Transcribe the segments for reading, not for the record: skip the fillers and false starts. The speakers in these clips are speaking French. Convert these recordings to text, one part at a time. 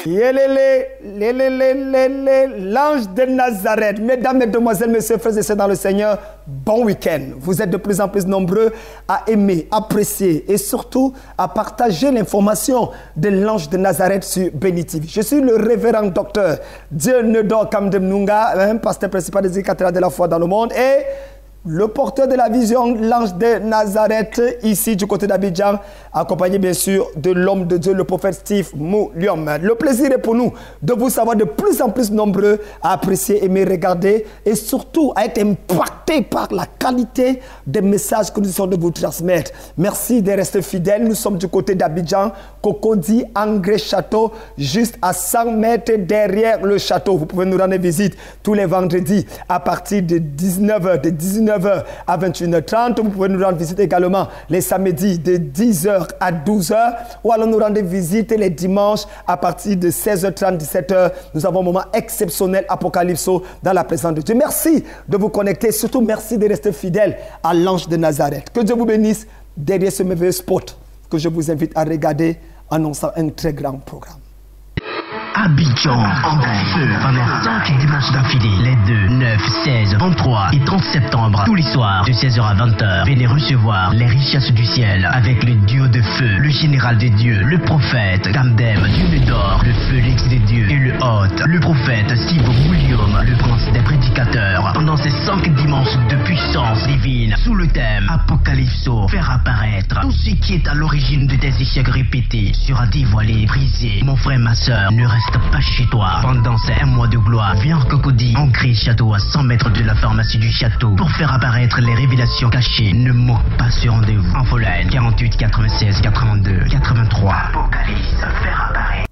L'ange de Nazareth. Mesdames, mesdemoiselles, messieurs, frères et sœurs dans le Seigneur, bon week-end. Vous êtes de plus en plus nombreux à aimer, apprécier et surtout à partager l'information de l'ange de Nazareth sur Béni TV. Je suis le révérend docteur Dieu Nedor Kamdemnunga, pasteur principal des cathédrales de la foi dans le monde et le porteur de la vision, l'ange de Nazareth, ici du côté d'Abidjan, accompagné bien sûr de l'homme de Dieu, le prophète Steve Mouliom. Le plaisir est pour nous de vous savoir de plus en plus nombreux à apprécier, aimer, regarder et surtout à être impactés par la qualité des messages que nous essayons de vous transmettre. Merci de rester fidèles. Nous sommes du côté d'Abidjan, Cocody, Angré Château, juste à 100 mètres derrière le château. Vous pouvez nous rendre visite tous les vendredis à partir de 19h à 21h30. Vous pouvez nous rendre visite également les samedis de 10h à 12h ou alors nous rendre visite les dimanches à partir de 16h30, 17h. Nous avons un moment exceptionnel Apocalypso dans la présence de Dieu. Merci de vous connecter. Surtout, merci de rester fidèle à l'ange de Nazareth. Que Dieu vous bénisse derrière ce merveilleux spot que je vous invite à regarder annonçant un très grand programme. Abidjan en feu pendant 5 dimanches d'affilée, les 2, 9, 16, 23 et 30 septembre, tous les soirs de 16h à 20h. Venez recevoir les richesses du ciel avec le duo de feu, le général des dieux, le prophète Kamdem, Dieu d'or, le Félix des dieux et le hôte, le prophète Steve Mouliom, le prince des prédicateurs. Pendant ces 5 dimanches de puissance divine, sous le thème Apocalypso, faire apparaître tout ce qui est à l'origine de tes échecs répétés sera dévoilé, brisé. Mon frère, ma soeur, ne reste pas chez toi. Pendant ces 1 mois de gloire, viens en Cocody, Angré Château à 100 mètres de la pharmacie du château pour faire apparaître les révélations cachées. Ne manque pas ce rendez-vous. Infoline 48 96 82 83. Apocalypse, faire apparaître.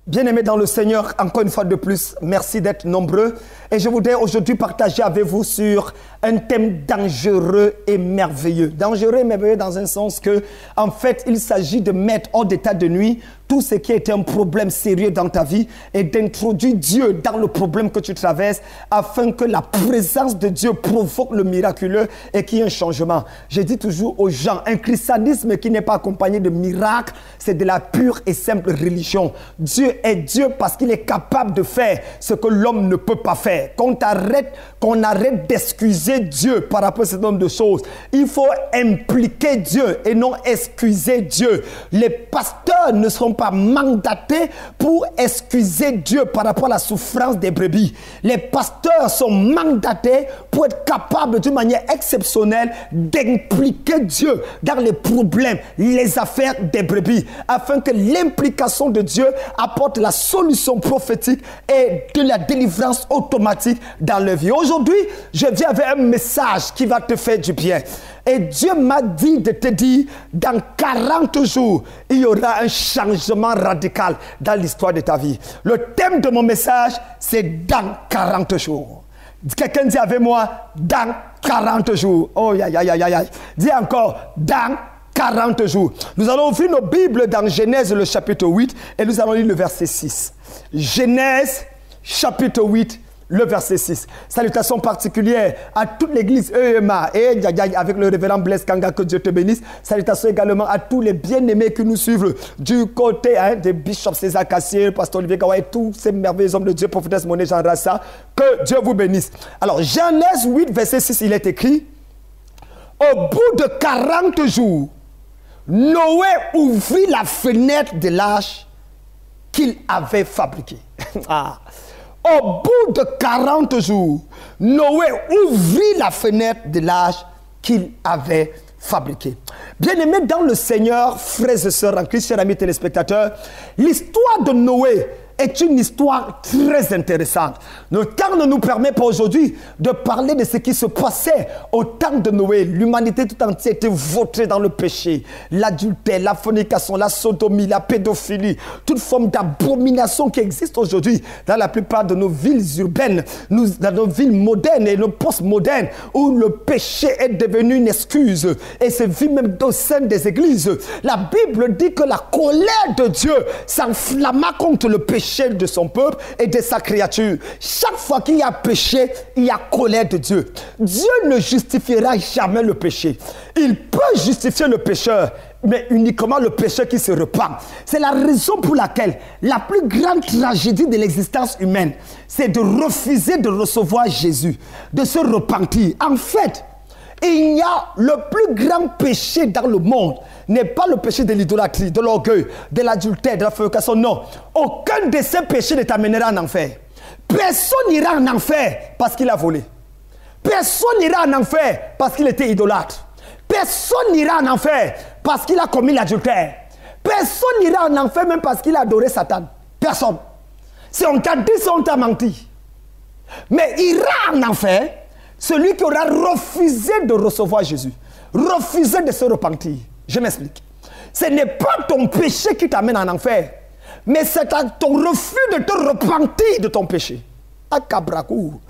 Bien-aimés dans le Seigneur, encore une fois de plus, merci d'être nombreux. Et je voudrais aujourd'hui partager avec vous sur un thème dangereux et merveilleux. Dangereux et merveilleux dans un sens que, en fait, il s'agit de mettre hors d'état de nuit tout ce qui était un problème sérieux dans ta vie et d'introduire Dieu dans le problème que tu traverses afin que la présence de Dieu provoque le miraculeux et qu'il y ait un changement. Je dis toujours aux gens, un christianisme qui n'est pas accompagné de miracles, c'est de la pure et simple religion. Dieu est Dieu parce qu'il est capable de faire ce que l'homme ne peut pas faire. Qu'on arrête d'excuser Dieu par rapport à ce nombre de choses. Il faut impliquer Dieu et non excuser Dieu. Les pasteurs ne seront pas mandatés pour excuser Dieu par rapport à la souffrance des brebis. Les pasteurs sont mandatés pour être capables d'une manière exceptionnelle d'impliquer Dieu dans les problèmes, les affaires des brebis, afin que l'implication de Dieu apporte la solution prophétique et de la délivrance automatique dans leur vie. Aujourd'hui, je viens avec un message qui va te faire du bien. Et Dieu m'a dit de te dire, dans 40 jours, il y aura un changement radical dans l'histoire de ta vie. Le thème de mon message, c'est dans 40 jours. Quelqu'un dit avec moi, dans 40 jours. Oh, aïe, aïe, aïe, aïe. Dis encore, dans 40 jours. Nous allons ouvrir nos Bibles dans Genèse, le chapitre 8, et nous allons lire le verset 6. Genèse, chapitre 8, le verset 6. Salutations particulières à toute l'église EMA et avec le révérend Blaise Kanga, que Dieu te bénisse. Salutations également à tous les bien-aimés qui nous suivent du côté des Bishop César Cassier, Pasteur Olivier Kawa et tous ces merveilleux hommes de Dieu, prophétesse Monet Jean Rassa. Que Dieu vous bénisse. Alors, Genèse 8, verset 6, il est écrit: au bout de 40 jours, Noé ouvrit la fenêtre de l'arche qu'il avait fabriquée. Au bout de 40 jours, Noé ouvrit la fenêtre de l'arche qu'il avait fabriquée. Bien-aimés dans le Seigneur, frères et sœurs en Christ, chers amis téléspectateurs, l'histoire de Noé est une histoire très intéressante. Le temps ne nous permet pas aujourd'hui de parler de ce qui se passait au temps de Noé. L'humanité tout entière était vautrée dans le péché, l'adultère, la fornication, la sodomie, la pédophilie, toute forme d'abomination qui existe aujourd'hui dans la plupart de nos villes urbaines, dans nos villes modernes et nos post-modernes, où le péché est devenu une excuse et se vit même au sein des églises. La Bible dit que la colère de Dieu s'enflamma contre le péché de son peuple et de sa créature. Chaque fois qu'il y a péché, il y a colère de Dieu. Dieu ne justifiera jamais le péché. Il peut justifier le pécheur mais uniquement le pécheur qui se repent. C'est la raison pour laquelle la plus grande tragédie de l'existence humaine, c'est de refuser de recevoir Jésus, de se repentir. En fait, il y a le plus grand péché dans le monde, n'est pas le péché de l'idolâtrie, de l'orgueil, de l'adultère, de la fornication. Non, aucun de ces péchés ne t'amènera en enfer. Personne n'ira en enfer parce qu'il a volé. Personne n'ira en enfer parce qu'il était idolâtre. Personne n'ira en enfer parce qu'il a commis l'adultère. Personne n'ira en enfer même parce qu'il a adoré Satan. Personne. Si on t'a dit, si on t'a menti. Mais ira en enfer celui qui aura refusé de recevoir Jésus. Refusé de se repentir. Je m'explique. Ce n'est pas ton péché qui t'amène en enfer, mais c'est ton refus de te repentir de ton péché. Akabrakou.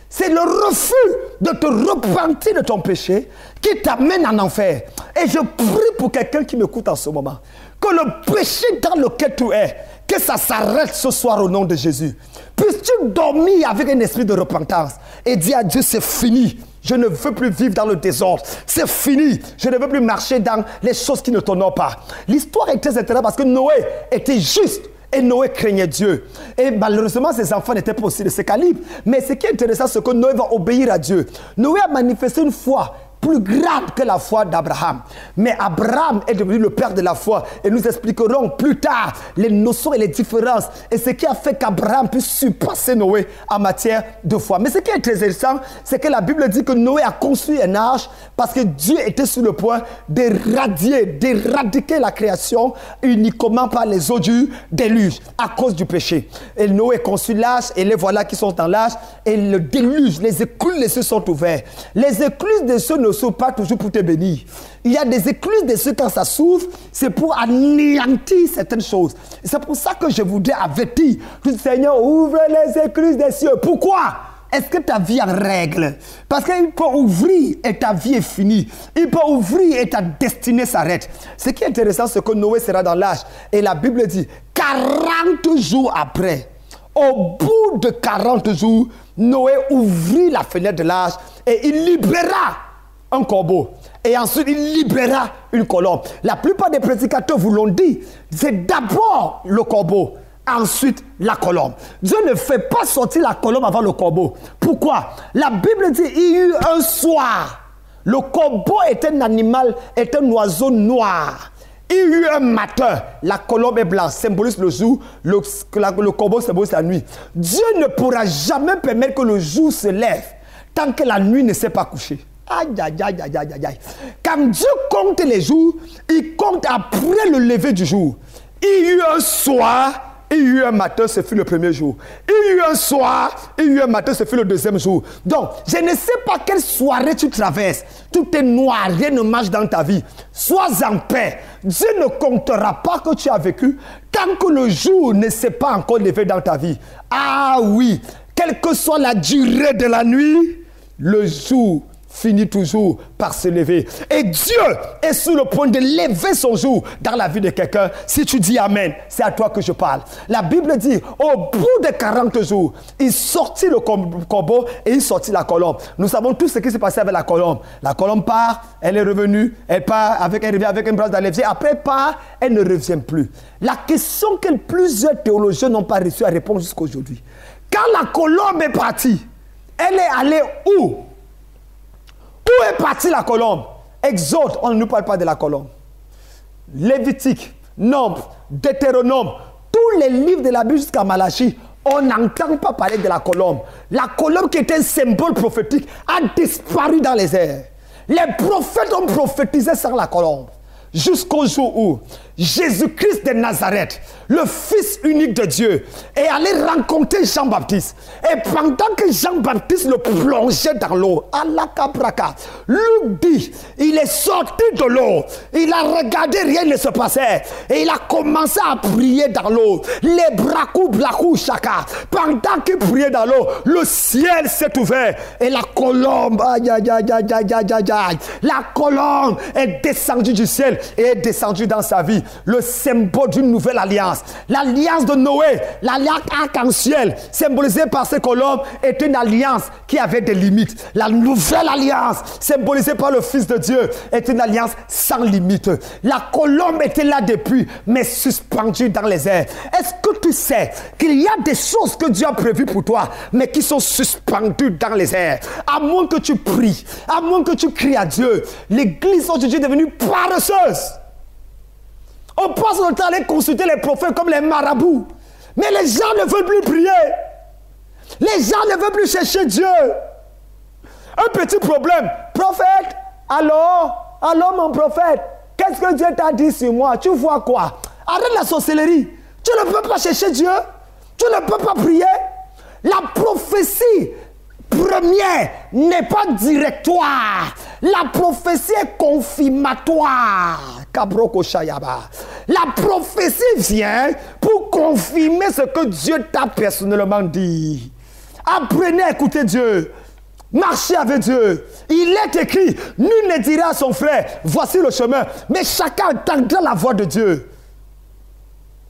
C'est le refus de te repentir de ton péché qui t'amène en enfer. Et je prie pour quelqu'un qui m'écoute en ce moment, que le péché dans lequel tu es, que ça s'arrête ce soir au nom de Jésus. Puisses-tu dormir avec un esprit de repentance et dire à Dieu, c'est fini. Je ne veux plus vivre dans le désordre. C'est fini. Je ne veux plus marcher dans les choses qui ne t'honorent pas. L'histoire est très intéressante parce que Noé était juste. Et Noé craignait Dieu. Et malheureusement, ses enfants n'étaient pas aussi de ce calibre. Mais ce qui est intéressant, c'est que Noé va obéir à Dieu. Noé a manifesté une foi plus grande que la foi d'Abraham. Mais Abraham est devenu le père de la foi. Et nous expliquerons plus tard les notions et les différences. Et ce qui a fait qu'Abraham puisse surpasser Noé en matière de foi. Mais ce qui est très intéressant, c'est que la Bible dit que Noé a construit un arche parce que Dieu était sur le point d'éradiquer la création uniquement par les eaux du déluge à cause du péché. Et Noé construit l'arche et les voilà qui sont dans l'arche. Et le déluge, les écluses des cieux sont ouverts. Les écluses des cieux ne s'ouvrent pas toujours pour te bénir. Il y a des écluses des cieux quand ça s'ouvre, c'est pour anéantir certaines choses. C'est pour ça que je voudrais avertir le Seigneur, ouvre les écluses des cieux. Pourquoi? Est-ce que ta vie est en règle? Parce qu'il peut ouvrir et ta vie est finie. Il peut ouvrir et ta destinée s'arrête. Ce qui est intéressant, c'est que Noé sera dans l'arche. Et la Bible dit, 40 jours après, au bout de 40 jours, Noé ouvrit la fenêtre de l'arche et il libéra un corbeau. Et ensuite, il libéra une colombe. La plupart des prédicateurs vous l'ont dit. C'est d'abord le corbeau, ensuite la colombe. Dieu ne fait pas sortir la colombe avant le corbeau. Pourquoi? La Bible dit il y eut un soir. Le corbeau est un animal, est un oiseau noir. Il y eut un matin. La colombe est blanche, symbolise le jour. Le corbeau symbolise la nuit. Dieu ne pourra jamais permettre que le jour se lève tant que la nuit ne s'est pas couchée. Aïe, aïe, aïe, aïe, aïe, aïe. Quand Dieu compte les jours, il compte après le lever du jour. Il y eut un soir, il y eut un matin, ce fut le premier jour. Il y eut un soir, il y eut un matin, ce fut le deuxième jour. Donc, je ne sais pas quelle soirée tu traverses. Tout est noir, rien ne marche dans ta vie. Sois en paix. Dieu ne comptera pas que tu as vécu tant que le jour ne s'est pas encore levé dans ta vie. Ah oui, quelle que soit la durée de la nuit, le jour finit toujours par se lever. Et Dieu est sur le point de lever son jour dans la vie de quelqu'un. Si tu dis Amen, c'est à toi que je parle. La Bible dit, au bout de 40 jours, il sortit le corbeau et il sortit la colombe. Nous savons tout ce qui s'est passé avec la colombe. La colombe part, elle est revenue, elle revient avec une branche d'olivier. Après, elle part, elle ne revient plus. La question que plusieurs théologiens n'ont pas réussi à répondre jusqu'à aujourd'hui. Quand la colombe est partie, elle est allée où? Où est partie la colombe? Exode, on ne nous parle pas de la colombe. Lévitique, Nombre, Deutéronome, tous les livres de la Bible jusqu'à Malachie, on n'entend pas parler de la colombe. La colombe qui était un symbole prophétique a disparu dans les airs. Les prophètes ont prophétisé sans la colombe. Jusqu'au jour où Jésus-Christ de Nazareth, le Fils unique de Dieu, est allé rencontrer Jean-Baptiste. Et pendant que Jean-Baptiste le plongeait dans l'eau, Luc dit, il est sorti de l'eau, il a regardé, rien ne se passait. Et il a commencé à prier dans l'eau. Les brakou, blakou, chaka. Pendant qu'il priait dans l'eau, le ciel s'est ouvert. Et la colombe, la colombe est descendue du ciel et est descendu dans sa vie. Le symbole d'une nouvelle alliance. L'alliance de Noé, l'alliance arc-en-ciel, symbolisée par ces colombes, est une alliance qui avait des limites. La nouvelle alliance, symbolisée par le Fils de Dieu, est une alliance sans limite. La colombe était là depuis, mais suspendue dans les airs. Est-ce que tu sais qu'il y a des choses que Dieu a prévues pour toi, mais qui sont suspendues dans les airs? À moins que tu pries, à moins que tu cries à Dieu, l'église aujourd'hui est devenue paresseuse. On passe le temps à aller consulter les prophètes comme les marabouts, mais les gens ne veulent plus prier. Les gens ne veulent plus chercher Dieu. Un petit problème. Prophète, allô mon prophète, qu'est-ce que Dieu t'a dit sur moi? Tu vois quoi? Arrête la sorcellerie. Tu ne peux pas chercher Dieu. Tu ne peux pas prier. La prophétie première n'est pas directoire. La prophétie est confirmatoire. La prophétie vient pour confirmer ce que Dieu t'a personnellement dit. Apprenez à écouter Dieu. Marchez avec Dieu. Il est écrit, nul ne dira à son frère, voici le chemin. Mais chacun entendra la voix de Dieu.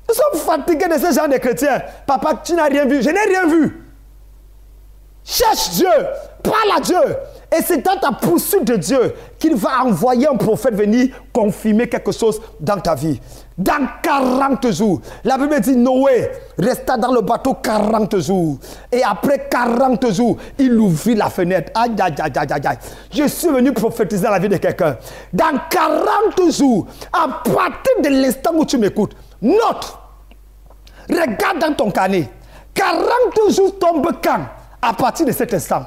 Nous sommes fatigués de ce genre de chrétiens. Papa, tu n'as rien vu. Je n'ai rien vu. Cherche Dieu. Parle à Dieu. Et c'est dans ta poursuite de Dieu qu'il va envoyer un prophète venir confirmer quelque chose dans ta vie. Dans 40 jours. La Bible dit Noé resta dans le bateau 40 jours. Et après 40 jours, il ouvrit la fenêtre. Aïe, aïe, aïe, aïe, aïe. Je suis venu prophétiser la vie de quelqu'un. Dans 40 jours, à partir de l'instant où tu m'écoutes, note, regarde dans ton carnet. 40 jours tombent quand? À partir de cet instant.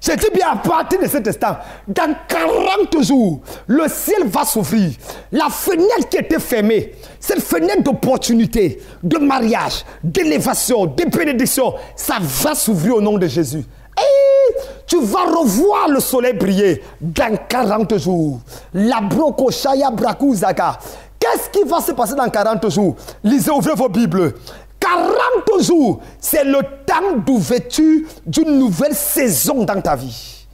Je dis bien à partir de cet instant, dans 40 jours, le ciel va s'ouvrir. La fenêtre qui était fermée, cette fenêtre d'opportunité, de mariage, d'élévation, de bénédiction, ça va s'ouvrir au nom de Jésus. Et tu vas revoir le soleil briller dans 40 jours. La broko shaya braku zaga. Qu'est-ce qui va se passer dans 40 jours? Lisez, ouvrez vos Bibles. 40 jours, c'est le temps d'ouverture d'une nouvelle saison dans ta vie.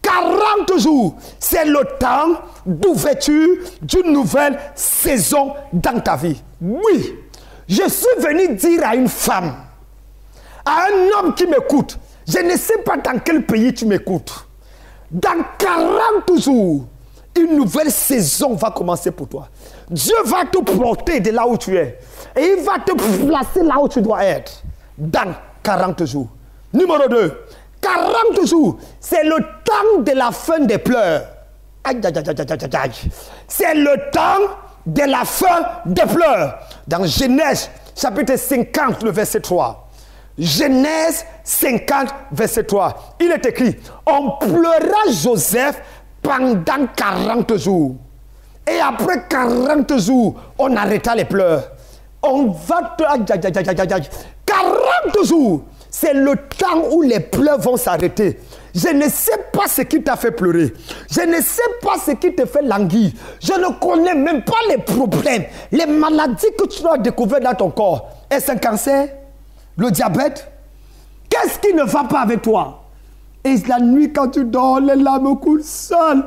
40 jours, c'est le temps d'ouverture d'une nouvelle saison dans ta vie. Oui, je suis venu dire à une femme, à un homme qui m'écoute, je ne sais pas dans quel pays tu m'écoutes. Dans 40 jours, une nouvelle saison va commencer pour toi. Dieu va te porter de là où tu es. Et il va te placer là où tu dois être. Dans 40 jours. Numéro 2. 40 jours, c'est le temps de la fin des pleurs. Aïe, aïe, aïe, aïe, aïe, aïe. C'est le temps de la fin des pleurs. Dans Genèse, chapitre 50, le verset 3. Genèse 50, verset 3. Il est écrit, on pleura Joseph pendant 40 jours. Et après 40 jours, on arrêta les pleurs. On va te... 40 jours, c'est le temps où les pleurs vont s'arrêter. Je ne sais pas ce qui t'a fait pleurer. Je ne sais pas ce qui te fait languir. Je ne connais même pas les problèmes, les maladies que tu as découvertes dans ton corps. Est-ce un cancer? Le diabète? Qu'est-ce qui ne va pas avec toi? Et la nuit, quand tu dors, les larmes coulent seules.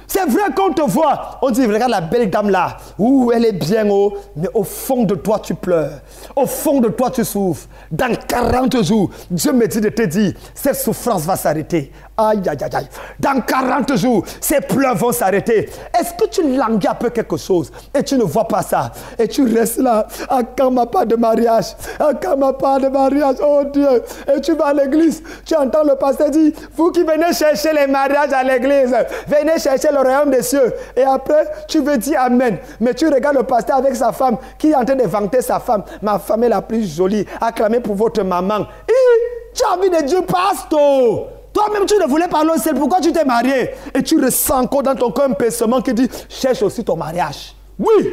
C'est vrai qu'on te voit, on dit, regarde la belle dame là, ouh, elle est bien haut, mais au fond de toi tu pleures, au fond de toi tu souffres. Dans 40 jours, Dieu me dit de te dire, cette souffrance va s'arrêter. Aïe, aïe, aïe, aïe. Dans 40 jours, ces pleurs vont s'arrêter. Est-ce que tu languis un peu quelque chose et tu ne vois pas ça? Et tu restes là, à quand ma part de mariage? À quand ma part de mariage? Oh Dieu! Et tu vas à l'église, tu entends le pasteur dire, vous qui venez chercher les mariages à l'église, venez chercher le royaume des cieux. Et après, tu veux dire Amen. Mais tu regardes le pasteur avec sa femme qui est en train de vanter sa femme. Ma femme est la plus jolie. Acclamez pour votre maman. Et tu as envie de dire, pasteur. Toi-même, tu ne voulais pas l'autre, c'est pourquoi tu t'es marié. Et tu ressens encore dans ton cœur un pincement qui dit, cherche aussi ton mariage. Oui,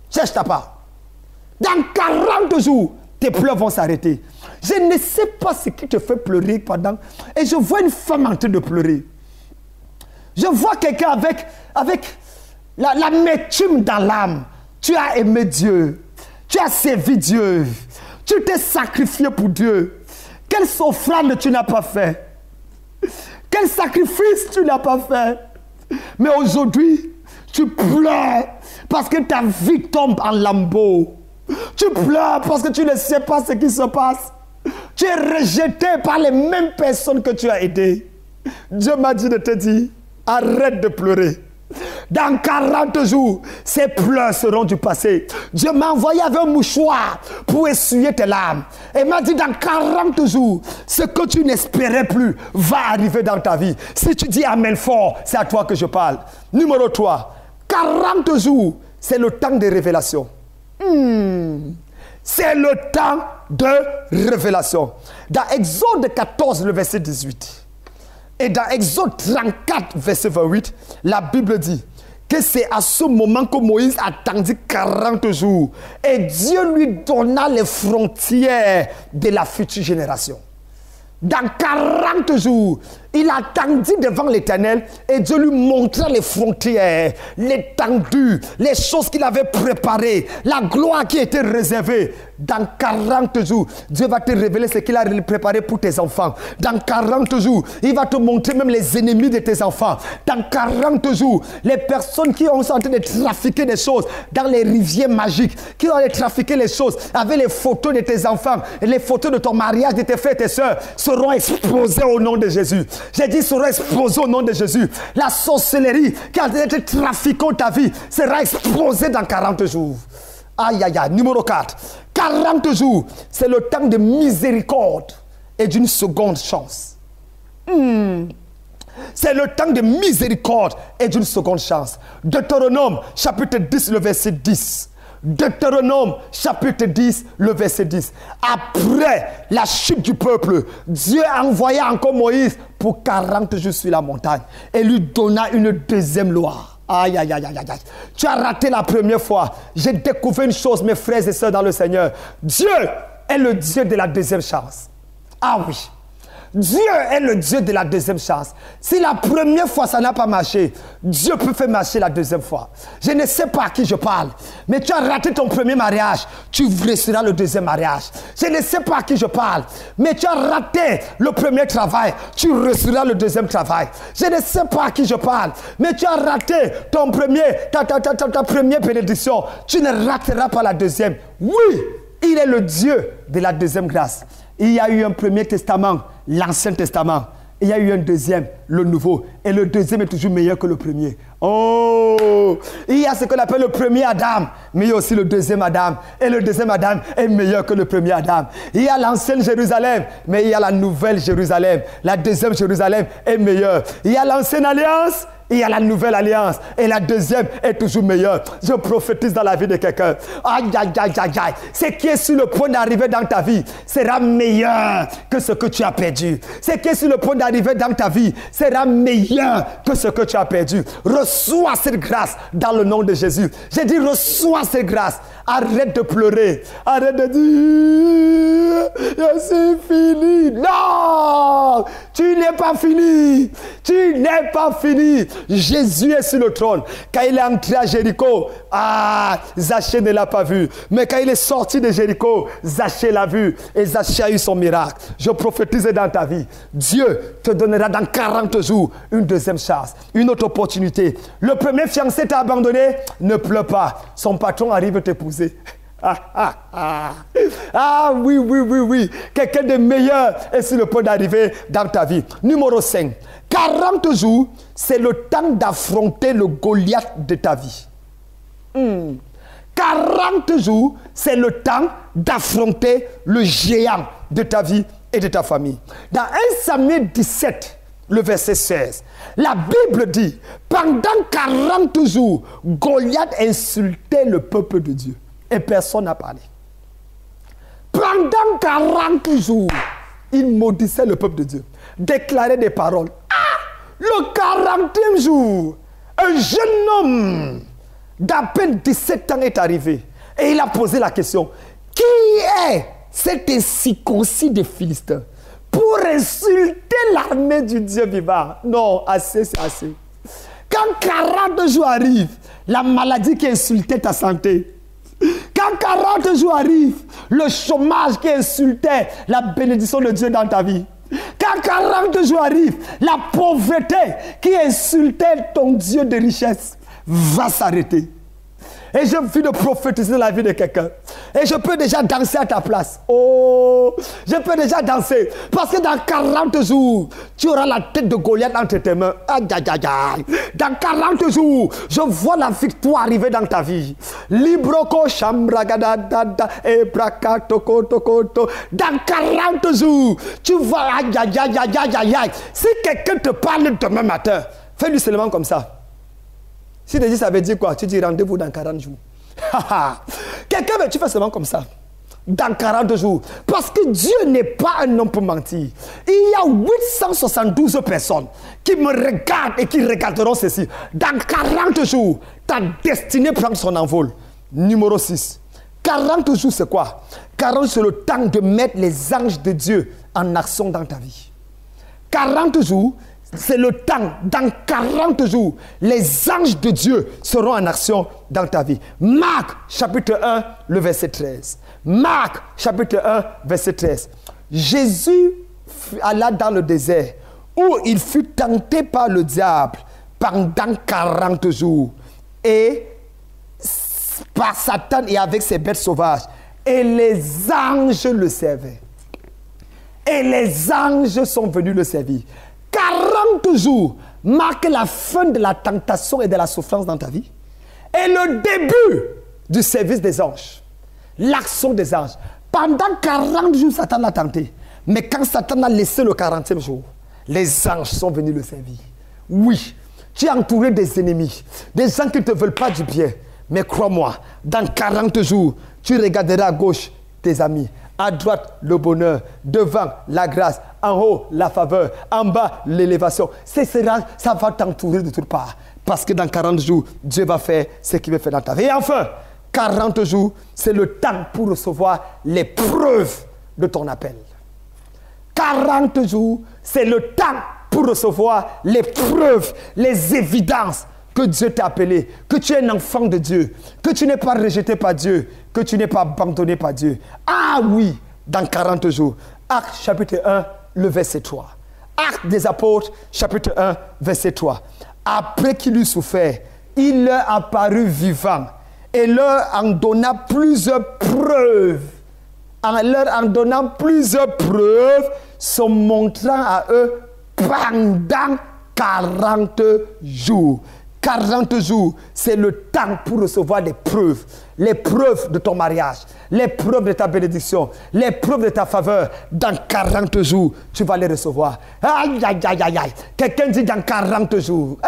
cherche ta part. Dans 40 jours, tes pleurs vont s'arrêter. Je ne sais pas ce qui te fait pleurer pendant. Et je vois une femme en train de pleurer. Je vois quelqu'un avec l'amertume dans l'âme. Tu as aimé Dieu. Tu as servi Dieu. Tu t'es sacrifié pour Dieu. Quelle offrande tu n'as pas fait? Quel sacrifice tu n'as pas fait? Mais aujourd'hui, Tu pleures parce que ta vie tombe en lambeaux. Tu pleures parce que tu ne sais pas ce qui se passe. Tu es rejeté par les mêmes personnes que tu as aidées. Dieu m'a dit de te dire, arrête de pleurer. Dans 40 jours, ces pleurs seront du passé. Dieu m'a envoyé avec un mouchoir pour essuyer tes larmes. Et m'a dit dans 40 jours, ce que tu n'espérais plus va arriver dans ta vie. Si tu dis amen fort, c'est à toi que je parle. Numéro 3, 40 jours, c'est le temps de révélation. C'est le temps de révélation. Dans Exode 14, le verset 18. Et dans Exode 34, verset 28, la Bible dit que c'est à ce moment que Moïse attendit 40 jours. Et Dieu lui donna les frontières de la future génération. Dans 40 jours, il attendit devant l'Éternel et Dieu lui montrait les frontières, l'étendue, les choses qu'il avait préparées, la gloire qui était réservée. Dans 40 jours, Dieu va te révéler ce qu'il a préparé pour tes enfants. Dans 40 jours, il va te montrer même les ennemis de tes enfants. Dans 40 jours, les personnes qui sont en train de trafiquer des choses dans les rivières magiques, qui ont trafiqué les choses avec les photos de tes enfants, et les photos de ton mariage, de tes frères et tes soeurs, seront exposées au nom de Jésus. J'ai dit seront exposées au nom de Jésus. La sorcellerie qui a été trafiquée ta vie sera exposée dans 40 jours. Aïe, aïe, aïe. Numéro 4. 40 jours, c'est le temps de miséricorde et d'une seconde chance. C'est le temps de miséricorde et d'une seconde chance. Deutéronome, chapitre 10, le verset 10. Deutéronome, chapitre 10, le verset 10. Après la chute du peuple, Dieu a envoyé encore Moïse pour 40 jours sur la montagne et lui donna une deuxième loi. Aïe, aïe, aïe, aïe, aïe. Tu as raté la première fois. J'ai découvert une chose, mes frères et sœurs dans le Seigneur. Dieu est le Dieu de la deuxième chance. Ah oui. Dieu est le Dieu de la deuxième chance. Si la première fois ça n'a pas marché, Dieu peut faire marcher la deuxième fois. Je ne sais pas à qui je parle, mais tu as raté ton premier mariage, tu réussiras le deuxième mariage. Je ne sais pas à qui je parle, mais tu as raté le premier travail, tu réussiras le deuxième travail. Je ne sais pas à qui je parle, mais tu as raté ton ta première bénédiction, tu ne rateras pas la deuxième. Oui, il est le Dieu de la deuxième grâce. Il y a eu un premier testament, l'Ancien Testament. Il y a eu un deuxième, le Nouveau. Et le deuxième est toujours meilleur que le premier. Oh! Il y a ce qu'on appelle le premier Adam, mais il y a aussi le deuxième Adam. Et le deuxième Adam est meilleur que le premier Adam. Il y a l'ancienne Jérusalem, mais il y a la nouvelle Jérusalem. La deuxième Jérusalem est meilleure. Il y a l'ancienne alliance, il y a la nouvelle alliance. Et la deuxième est toujours meilleure. Je prophétise dans la vie de quelqu'un. Aïe, aïe, aïe, aïe, aïe. Ce qui est sur le point d'arriver dans ta vie sera meilleur que ce que tu as perdu. Ce qui est sur le point d'arriver dans ta vie sera meilleur que ce que tu as perdu. Reçois cette grâce dans le nom de Jésus. J'ai dit reçois cette grâce. Arrête de pleurer. Arrête de dire je suis fini. Non! Tu n'es pas fini. Tu n'es pas fini. Jésus est sur le trône. Quand il est entré à Jéricho, Zachée ne l'a pas vu. Mais quand il est sorti de Jéricho, Zachée l'a vu. Et Zachée a eu son miracle. Je prophétise dans ta vie. Dieu te donnera dans 40 jours une deuxième chance, une autre opportunité. Le premier fiancé t'a abandonné, ne pleure pas. Son patron arrive t'épouser. Oui, oui, oui, oui. Quelqu'un de meilleur est sur le point d'arriver dans ta vie. Numéro 5. 40 jours, c'est le temps d'affronter le Goliath de ta vie. 40 jours, c'est le temps d'affronter le géant de ta vie et de ta famille. Dans 1 Samuel 17, le verset 16, la Bible dit, pendant 40 jours, Goliath insultait le peuple de Dieu. Et personne n'a parlé. Pendant 40 jours, il maudissait le peuple de Dieu. Déclarait des paroles. Le 40e jour, un jeune homme d'à peine 17 ans est arrivé. Et il a posé la question. Qui est cet incirconcis des Philistins pour insulter l'armée du Dieu vivant? Non, assez, c'est assez. Quand 40 jours arrivent, la maladie qui insultait ta santé. Quand 40 jours arrivent, le chômage qui insultait la bénédiction de Dieu dans ta vie. Quand 40 jours arrivent, la pauvreté qui insultait ton Dieu de richesse. va s'arrêter. Et je viens de prophétiser dans la vie de quelqu'un. Et je peux déjà danser à ta place. Oh, je peux déjà danser. Parce que dans 40 jours, tu auras la tête de Goliath entre tes mains. Aïe, aïe, aïe, aïe. Dans 40 jours, je vois la victoire arriver dans ta vie. Libroko, chambragadadada, ebraka, toko, toko, to. Dans 40 jours, tu vas. Aïe, aïe, aïe, aïe, aïe, aïe, aïe. Si quelqu'un te parle demain matin, fais-lui seulement comme ça. Si tu dis ça veut dire quoi? Tu dis rendez-vous dans 40 jours. Quelqu'un, tu fais seulement comme ça. Dans 40 jours. Parce que Dieu n'est pas un homme pour mentir. Il y a 872 personnes qui me regardent et qui regarderont ceci. Dans 40 jours, ta destinée prend son envol. Numéro 6. 40 jours, c'est quoi? 40, c'est le temps de mettre les anges de Dieu en action dans ta vie. 40 jours, c'est le temps, dans 40 jours, les anges de Dieu seront en action dans ta vie. Marc, chapitre 1, le verset 13. Marc, chapitre 1, verset 13. Jésus alla dans le désert, où il fut tenté par le diable pendant 40 jours. Et par Satan et avec ses bêtes sauvages. Et les anges le servaient. Et les anges sont venus le servir. 40 jours marquent la fin de la tentation et de la souffrance dans ta vie. Et le début du service des anges. L'action des anges. Pendant 40 jours, Satan l'a tenté. Mais quand Satan a laissé le 40e jour, les anges sont venus le servir. Oui, tu es entouré des ennemis, des gens qui ne te veulent pas du bien. Mais crois-moi, dans 40 jours, tu regarderas à gauche tes amis, à droite le bonheur, devant la grâce, en haut la faveur, en bas l'élévation. Ça va t'entourer de toutes parts. Parce que dans 40 jours, Dieu va faire ce qu'il veut faire dans ta vie. Et enfin, 40 jours, c'est le temps pour recevoir les preuves de ton appel. 40 jours, c'est le temps pour recevoir les preuves, les évidences que Dieu t'a appelé, que tu es un enfant de Dieu, que tu n'es pas rejeté par Dieu, que tu n'es pas abandonné par Dieu. Ah oui, dans 40 jours. Actes chapitre 1, le verset 3. Actes des apôtres, chapitre 1, verset 3. Après qu'il eut souffert, il leur apparut vivant et leur en donna plusieurs preuves. En leur en donnant plusieurs preuves, se montrant à eux pendant 40 jours. 40 jours, c'est le temps pour recevoir les preuves de ton mariage, les preuves de ta bénédiction, les preuves de ta faveur. Dans 40 jours, tu vas les recevoir. Aïe, aïe, aïe, aïe, aïe. Quelqu'un dit dans 40 jours,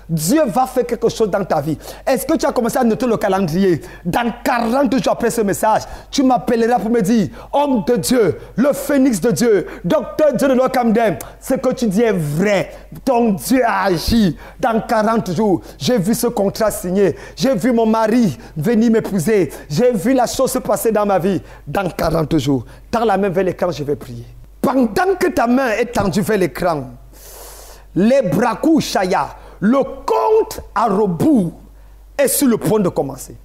Dieu va faire quelque chose dans ta vie. Est-ce que tu as commencé à noter le calendrier? Dans 40 jours après ce message, tu m'appelleras pour me dire, homme de Dieu, le phénix de Dieu, docteur Dieu de l'Okamdem, ce que tu dis est vrai. Ton Dieu a agi. Dans 40 jours, j'ai vu ce contrat signé. J'ai vu mon mari venir m'épouser. J'ai vu la chose se passer dans ma vie. Dans 40 jours, tends la main vers l'écran, je vais prier. Pendant que ta main est tendue vers l'écran, les brakou chaya, le compte à rebours est sur le point de commencer.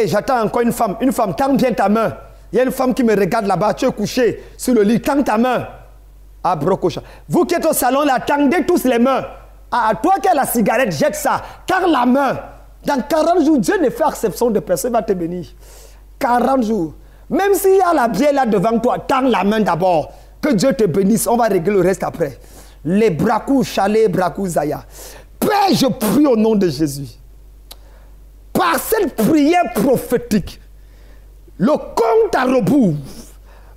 J'attends encore une femme. Une femme, tends bien ta main. Il y a une femme qui me regarde là-bas. Tu es couché sur le lit. Tends ta main. À Brococha. Vous qui êtes au salon, là, tendez tous les mains. Ah, toi qui as la cigarette, jette ça. Tends la main. Dans 40 jours, Dieu ne fait exception de personne, il va te bénir. 40 jours. Même s'il y a la bière là devant toi, tends la main d'abord. Que Dieu te bénisse, on va régler le reste après. Les brakou, chalet, brakou, zaya. Père, je prie au nom de Jésus. Par cette prière prophétique, le compte à rebours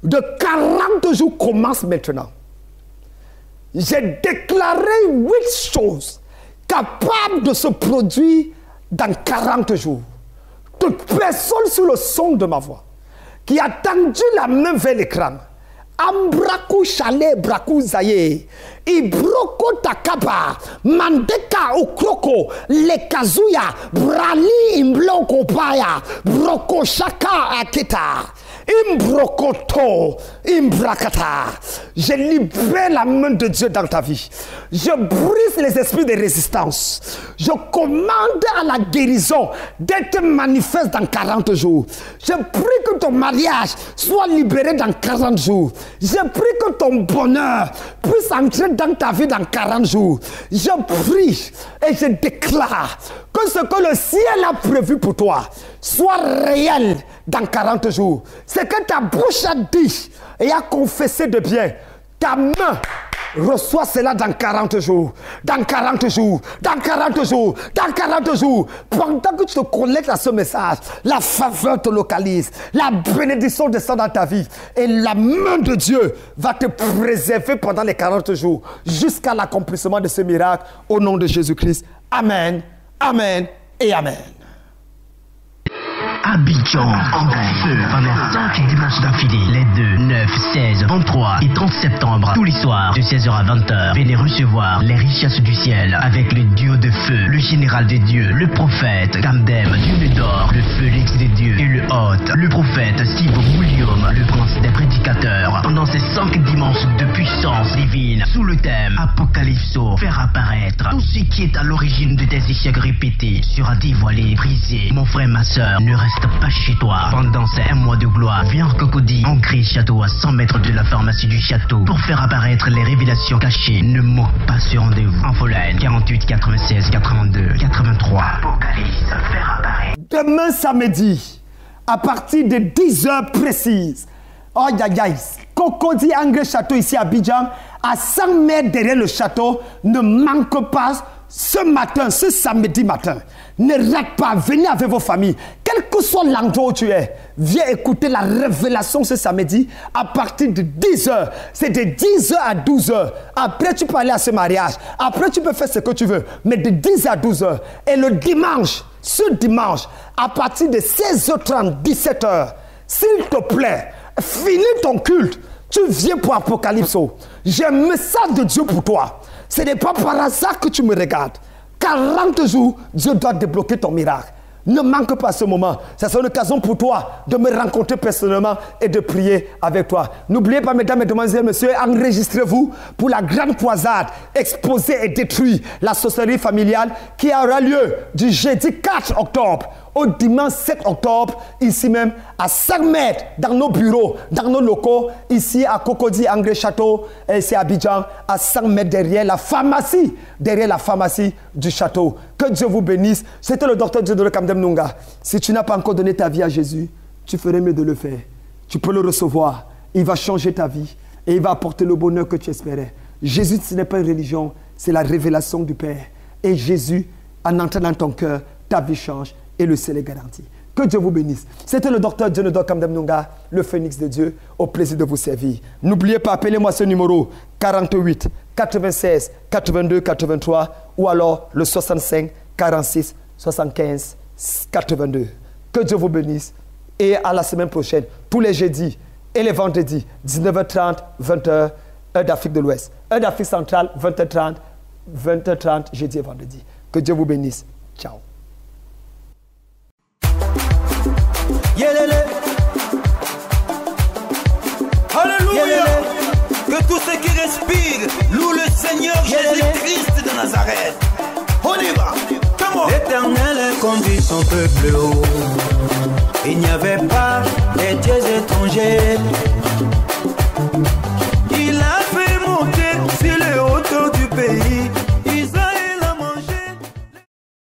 de 40 jours commence maintenant. J'ai déclaré 8 choses capables de se produire dans 40 jours. Toute personne sur le son de ma voix qui a tendu la main vers l'écran, Ambraku chale braku zaye, Ibroko takaba, Mandeka ukroko, Lekazuya, Brali imbloko paya, Broko shaka akita. Imbrokoto, imbrakata. Je libère la main de Dieu dans ta vie. Je brise les esprits de résistance. Je commande à la guérison d'être manifeste dans 40 jours. Je prie que ton mariage soit libéré dans 40 jours. Je prie que ton bonheur puisse entrer dans ta vie dans 40 jours. Je prie et je déclare que ce que le ciel a prévu pour toi soit réel dans 40 jours. Ce que ta bouche a dit et a confessé de bien, ta main reçoit cela dans 40 jours. Dans 40 jours. Dans 40 jours. Dans 40 jours. Pendant que tu te connectes à ce message, la faveur te localise. La bénédiction descend dans ta vie. Et la main de Dieu va te préserver pendant les 40 jours. Jusqu'à l'accomplissement de ce miracle. Au nom de Jésus-Christ. Amen. Amen et Amen. Abidjan en feu pendant 5 dimanches d'affilée, les 2, 9, 16, 23 et 30 septembre, tous les soirs de 16h à 20h. Venez recevoir les richesses du ciel avec le duo de feu, le général des dieux, le prophète Kamdem, Dieu d'or, le Félix des dieux et le hôte, le prophète Steve William, le prince des prédicateurs. Pendant ces 5 dimanches de puissance divine, sous le thème Apocalypso, faire apparaître tout ce qui est à l'origine de tes échecs répétés sera dévoilé, brisé. Mon frère, ma soeur, ne reste pas chez toi. Pendant ces 1 mois de gloire, viens en Cocody, ancré château à 100 mètres de la pharmacie du château pour faire apparaître les révélations cachées. Ne manque pas ce rendez-vous. Infoline 48 96 82 83. Apocalypse, faire apparaître. Demain samedi, à partir de 10h précises, oh aïe, Cocody, Angré Château ici à Abidjan, à 100 mètres derrière le château, ne manque pas ce matin, ce samedi matin. Ne rate pas, venez avec vos familles. Quel que soit l'endroit où tu es, viens écouter la révélation ce samedi à partir de 10h. C'est de 10h à 12h. Après, tu peux aller à ce mariage. Après, tu peux faire ce que tu veux. Mais de 10h à 12h. Et le dimanche, ce dimanche, à partir de 16h30, 17h, s'il te plaît, finis ton culte. Tu viens pour Apocalypso. J'ai un message de Dieu pour toi. Ce n'est pas par hasard que tu me regardes. 40 jours, Dieu doit débloquer ton miracle. Ne manque pas ce moment. Ça sera une occasion pour toi de me rencontrer personnellement et de prier avec toi. N'oubliez pas, mesdames, mesdemoiselles, messieurs, enregistrez-vous pour la grande croisade exposer et détruire la sorcellerie familiale qui aura lieu du jeudi 4 octobre au dimanche 7 octobre, ici même, à 5 mètres, dans nos bureaux, dans nos locaux, ici à Cocody, Angré Château, et ici à Abidjan, à 5 mètres derrière la pharmacie du château. Que Dieu vous bénisse. C'était le docteur Dieudonné Kamdem Nunga. Si tu n'as pas encore donné ta vie à Jésus, tu ferais mieux de le faire. Tu peux le recevoir. Il va changer ta vie et il va apporter le bonheur que tu espérais. Jésus, ce n'est pas une religion, c'est la révélation du Père. Et Jésus, en entrant dans ton cœur, ta vie change. Et le ciel est garanti. Que Dieu vous bénisse. C'était le docteur Dieudonné Kamdem Nunga, le phénix de Dieu, au plaisir de vous servir. N'oubliez pas, appelez-moi ce numéro 48 96 82 83 ou alors le 65 46 75 82. Que Dieu vous bénisse et à la semaine prochaine, tous les jeudis et les vendredis, 19h30, 20h, heure d'Afrique de l'Ouest. Heure d'Afrique centrale, 20h30, 20h30, jeudi et vendredi. Que Dieu vous bénisse. Ciao. Yélélé. Alléluia. Yélélé. Que tous ceux qui respirent louent le Seigneur Jésus-Christ de Nazareth. On y va. L'Éternel conduit son peuple haut. Il n'y avait pas des dieux étrangers.